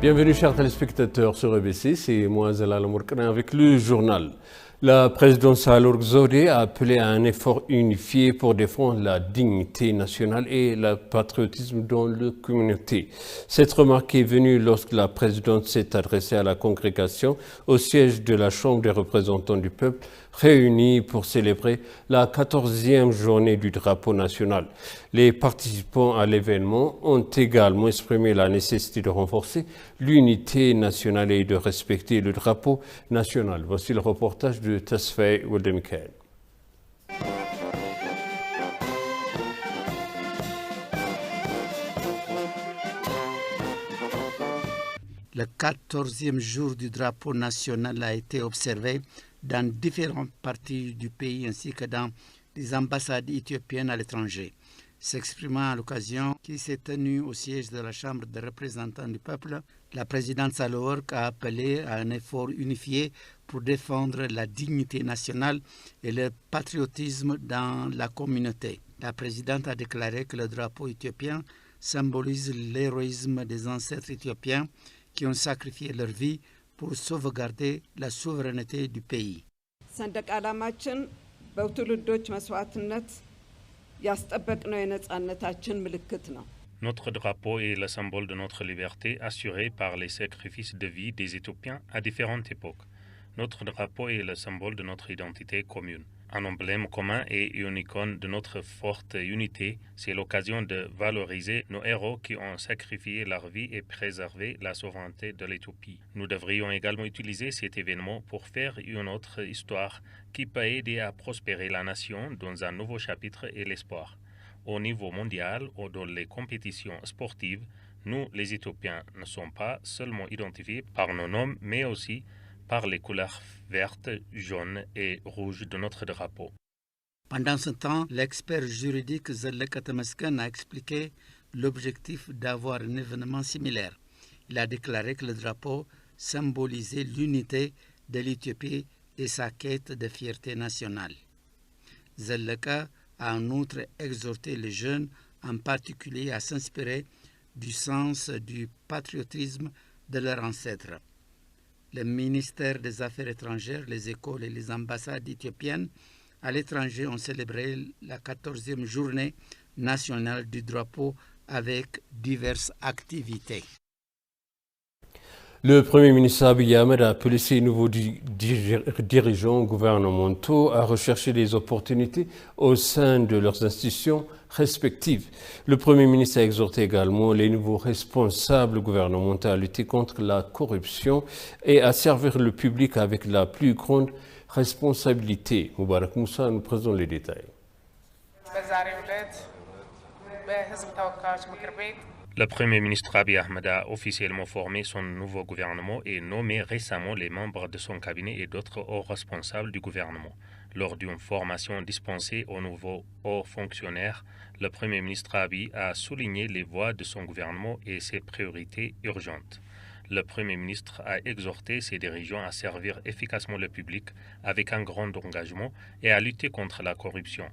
Bienvenue chers téléspectateurs sur EBC, c'est moi Zalal Mourkana avec le journal. La présidente Sahle-Work Zewde a appelé à un effort unifié pour défendre la dignité nationale et le patriotisme dans la communauté. Cette remarque est venue lorsque la présidente s'est adressée à la congrégation au siège de la Chambre des représentants du peuple, réunie pour célébrer la 14e journée du drapeau national. Les participants à l'événement ont également exprimé la nécessité de renforcer l'unité nationale et de respecter le drapeau national. Voici le reportage de Tesfaye Woldemikael. Le 14e jour du drapeau national a été observé dans différentes parties du pays ainsi que dans les ambassades éthiopiennes à l'étranger. S'exprimant à l'occasion qui s'est tenue au siège de la Chambre des représentants du peuple, la présidente Sahle-Work a appelé à un effort unifié pour défendre la dignité nationale et le patriotisme dans la communauté. La présidente a déclaré que le drapeau éthiopien symbolise l'héroïsme des ancêtres éthiopiens qui ont sacrifié leur vie pour sauvegarder la souveraineté du pays. Notre drapeau est le symbole de notre liberté assurée par les sacrifices de vie des Éthiopiens à différentes époques. Notre drapeau est le symbole de notre identité commune. Un emblème commun et une icône de notre forte unité, c'est l'occasion de valoriser nos héros qui ont sacrifié leur vie et préservé la souveraineté de l'Éthiopie. Nous devrions également utiliser cet événement pour faire une autre histoire qui peut aider à prospérer la nation dans un nouveau chapitre et l'espoir. Au niveau mondial ou dans les compétitions sportives, nous, les Éthiopiens, ne sommes pas seulement identifiés par nos noms, mais aussi par les couleurs vertes, jaunes et rouges de notre drapeau. Pendant ce temps, l'expert juridique Zelleka Temesken a expliqué l'objectif d'avoir un événement similaire. Il a déclaré que le drapeau symbolisait l'unité de l'Éthiopie et sa quête de fierté nationale. Zelleka a en outre exhorté les jeunes, en particulier, à s'inspirer du sens du patriotisme de leurs ancêtres. Le ministère des Affaires étrangères, les écoles et les ambassades éthiopiennes à l'étranger ont célébré la 14e journée nationale du drapeau avec diverses activités. Le Premier ministre Abiy Ahmed a appelé ses nouveaux dirigeants gouvernementaux à rechercher des opportunités au sein de leurs institutions respectives. Le Premier ministre a exhorté également les nouveaux responsables gouvernementaux à lutter contre la corruption et à servir le public avec la plus grande responsabilité. Moubarak Moussa nous présente les détails. Le Premier ministre Abiy Ahmed a officiellement formé son nouveau gouvernement et nommé récemment les membres de son cabinet et d'autres hauts responsables du gouvernement. Lors d'une formation dispensée aux nouveaux hauts fonctionnaires, le Premier ministre Abiy a souligné les voies de son gouvernement et ses priorités urgentes. Le Premier ministre a exhorté ses dirigeants à servir efficacement le public avec un grand engagement et à lutter contre la corruption.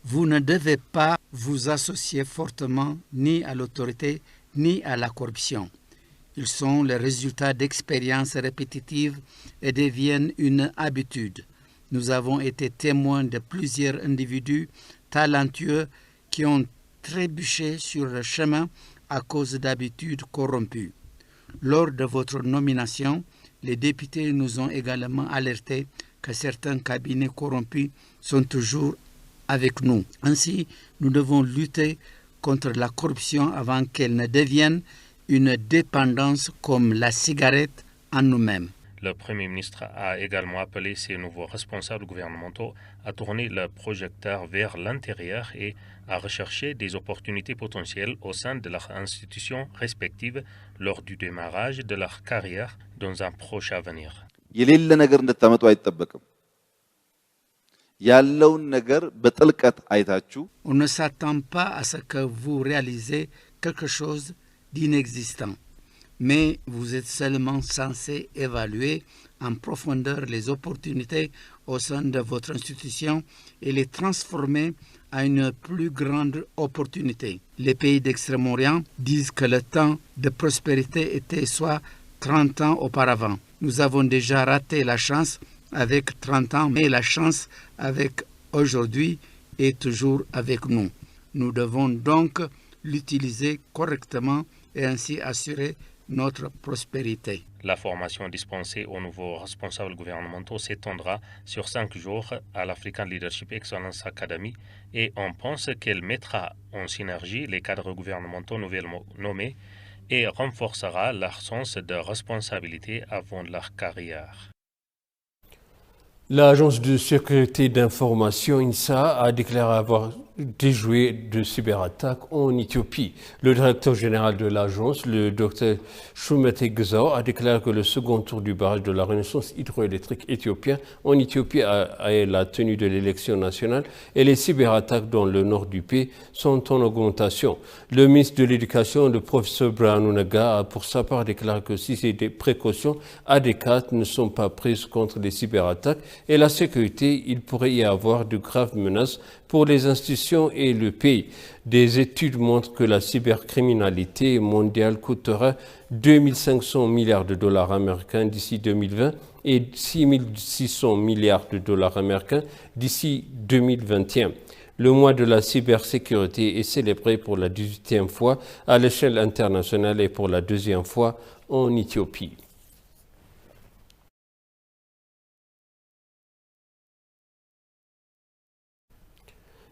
Vous ne devez pas vous associer fortement ni à l'autorité ni à la corruption. Ils sont le résultat d'expériences répétitives et deviennent une habitude. Nous avons été témoins de plusieurs individus talentueux qui ont trébuché sur le chemin à cause d'habitudes corrompues. Lors de votre nomination, les députés nous ont également alertés que certains cabinets corrompus sont toujours avec nous. Ainsi, nous devons lutter contre la corruption avant qu'elle ne devienne une dépendance comme la cigarette en nous-mêmes. Le Premier ministre a également appelé ses nouveaux responsables gouvernementaux à tourner le projecteur vers l'intérieur et à rechercher des opportunités potentielles au sein de leurs institutions respectives lors du démarrage de leur carrière dans un proche avenir. On ne s'attend pas à ce que vous réalisez quelque chose d'inexistant, mais vous êtes seulement censé évaluer en profondeur les opportunités au sein de votre institution et les transformer à une plus grande opportunité. Les pays d'Extrême-Orient disent que le temps de prospérité était soit 30 ans auparavant. Nous avons déjà raté la chance avec 30 ans, mais la chance avec aujourd'hui est toujours avec nous. Nous devons donc l'utiliser correctement et ainsi assurer notre prospérité. La formation dispensée aux nouveaux responsables gouvernementaux s'étendra sur 5 jours à l'African Leadership Excellence Academy et on pense qu'elle mettra en synergie les cadres gouvernementaux nouvellement nommés et renforcera leur sens de responsabilité avant leur carrière. L'agence de sécurité d'information INSA a déclaré avoir déjoué de cyberattaques en Éthiopie. Le directeur général de l'agence, le Dr Shumete Gzao, a déclaré que le second tour du barrage de la Renaissance hydroélectrique éthiopien en Éthiopie a la tenue de l'élection nationale et les cyberattaques dans le nord du pays sont en augmentation. Le ministre de l'Éducation, le professeur Brahanu Nagga, a pour sa part déclaré que si ces précautions adéquates ne sont pas prises contre les cyberattaques et la sécurité, il pourrait y avoir de graves menaces pour les institutions et le pays. Des études montrent que la cybercriminalité mondiale coûtera 2500 milliards de dollars américains d'ici 2020 et 6600 milliards de dollars américains d'ici 2021. Le mois de la cybersécurité est célébré pour la 18e fois à l'échelle internationale et pour la 2e fois en Éthiopie.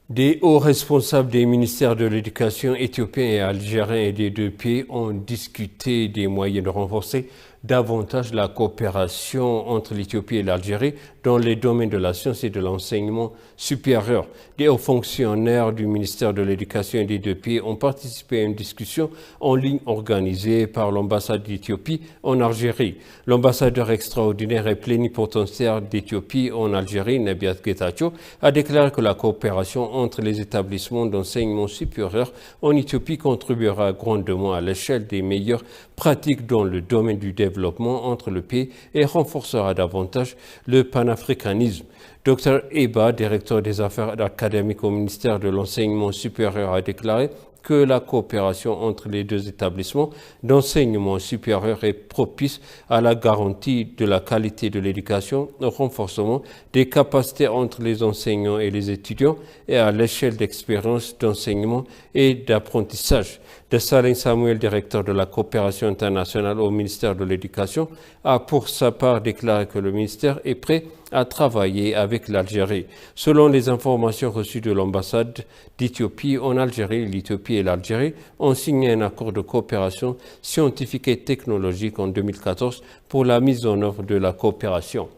Des hauts responsables des ministères de l'Éducation éthiopiens et algériens et des deux pays ont discuté des moyens de renforcer davantage la coopération entre l'Éthiopie et l'Algérie dans les domaines de la science et de l'enseignement supérieur. Des hauts fonctionnaires du ministère de l'Éducation et des deux pays ont participé à une discussion en ligne organisée par l'ambassade d'Éthiopie en Algérie. L'ambassadeur extraordinaire et plénipotentiaire d'Éthiopie en Algérie, Nebiat Getachew, a déclaré que la coopération entre les établissements d'enseignement supérieur en Éthiopie contribuera grandement à l'échelle des meilleures pratiques dans le domaine du développement entre le pays et renforcera davantage le panafricanisme. Dr Eba, directeur des affaires académiques au ministère de l'Enseignement supérieur, a déclaré que la coopération entre les deux établissements d'enseignement supérieur est propice à la garantie de la qualité de l'éducation, au renforcement des capacités entre les enseignants et les étudiants et à l'échelle d'expérience d'enseignement et d'apprentissage. Desalegn Samuel, directeur de la coopération internationale au ministère de l'Éducation, a pour sa part déclaré que le ministère est prêt à travailler avec l'Algérie. Selon les informations reçues de l'ambassade d'Éthiopie en Algérie, l'Éthiopie et l'Algérie ont signé un accord de coopération scientifique et technologique en 2014 pour la mise en œuvre de la coopération.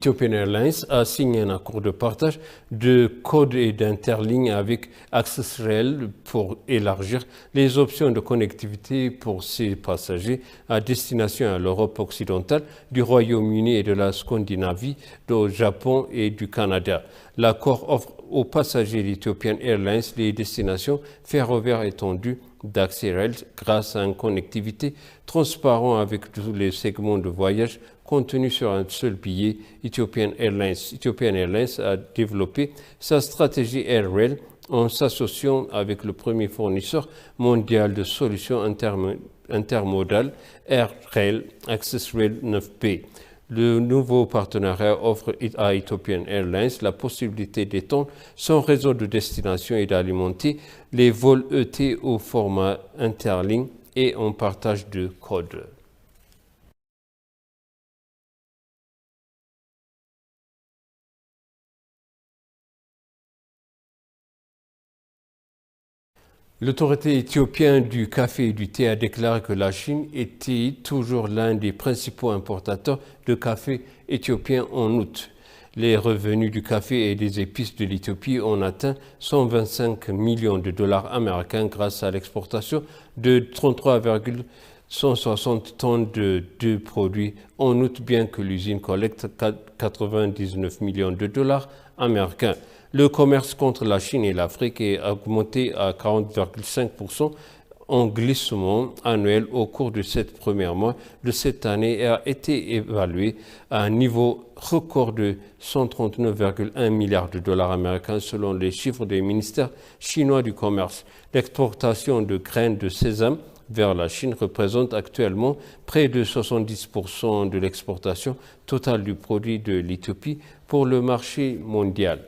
Ethiopian Airlines a signé un accord de partage de code et d'interligne avec Access Rail pour élargir les options de connectivité pour ses passagers à destination à l'Europe occidentale, du Royaume-Uni et de la Scandinavie, du Japon et du Canada. L'accord offre aux passagers d'Ethiopian Airlines les destinations ferroviaires étendues d'Access Rail grâce à une connectivité transparente avec tous les segments de voyage contenu sur un seul billet. Ethiopian Airlines a développé sa stratégie Air Rail en s'associant avec le premier fournisseur mondial de solutions intermodales Air Rail, Access Rail 9P. Le nouveau partenariat offre à Ethiopian Airlines la possibilité d'étendre son réseau de destination et d'alimenter les vols ET au format interligne et en partage de code. L'autorité éthiopienne du café et du thé a déclaré que la Chine était toujours l'un des principaux importateurs de café éthiopien en août. Les revenus du café et des épices de l'Éthiopie ont atteint 125 millions de dollars américains grâce à l'exportation de 33,160 tonnes de produits en août, bien que l'usine collecte 99 millions de dollars américains. Le commerce contre la Chine et l'Afrique est augmenté à 40,5% en glissement annuel au cours de 7 premiers mois de cette année a été évalué à un niveau record de 139,1 milliards de dollars américains selon les chiffres des ministères chinois du commerce. L'exportation de graines de sésame vers la Chine représente actuellement près de 70% de l'exportation totale du produit de l'Éthiopie pour le marché mondial.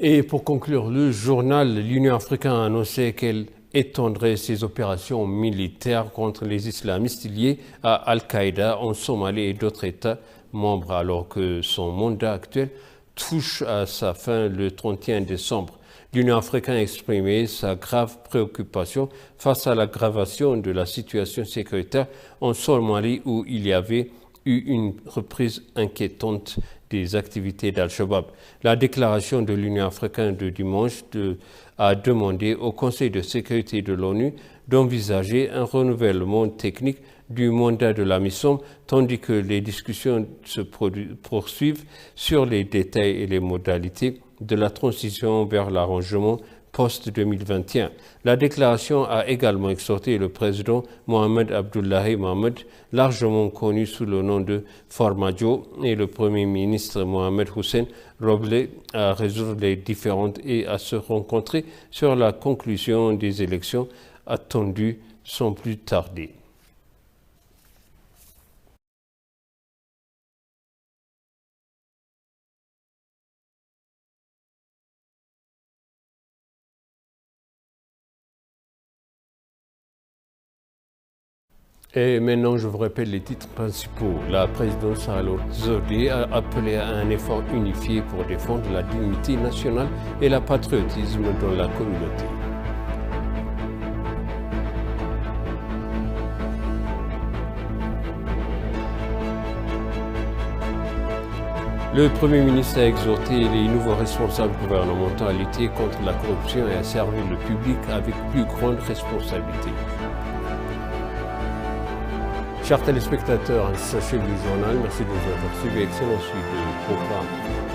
Et pour conclure le journal, l'Union africaine a annoncé qu'elle étendrait ses opérations militaires contre les islamistes liés à Al-Qaïda en Somalie et d'autres États membres, alors que son mandat actuel touche à sa fin le 31 décembre. L'Union africaine a exprimé sa grave préoccupation face à l'aggravation de la situation sécuritaire en Somalie où il y avait eu une reprise inquiétante des activités d'Al-Shabaab. La déclaration de l'Union africaine de dimanche a demandé au Conseil de sécurité de l'ONU d'envisager un renouvellement technique du mandat de la mission, tandis que les discussions se poursuivent sur les détails et les modalités de la transition vers l'arrangement post-2021. La déclaration a également exhorté le président Mohamed Abdullahi Mohamed, largement connu sous le nom de Farmajo, et le premier ministre Mohamed Hussein Roble à résoudre les différentes et à se rencontrer sur la conclusion des élections attendues sans plus tarder. Et maintenant, je vous rappelle les titres principaux. La présidence Salor Zodé a appelé à un effort unifié pour défendre la dignité nationale et le patriotisme dans la communauté. Le Premier ministre a exhorté les nouveaux responsables gouvernementaux à lutter contre la corruption et à servir le public avec plus grande responsabilité. Chers téléspectateurs, sachez le journal, merci de nous avoir suivis. Excellente suite de programme.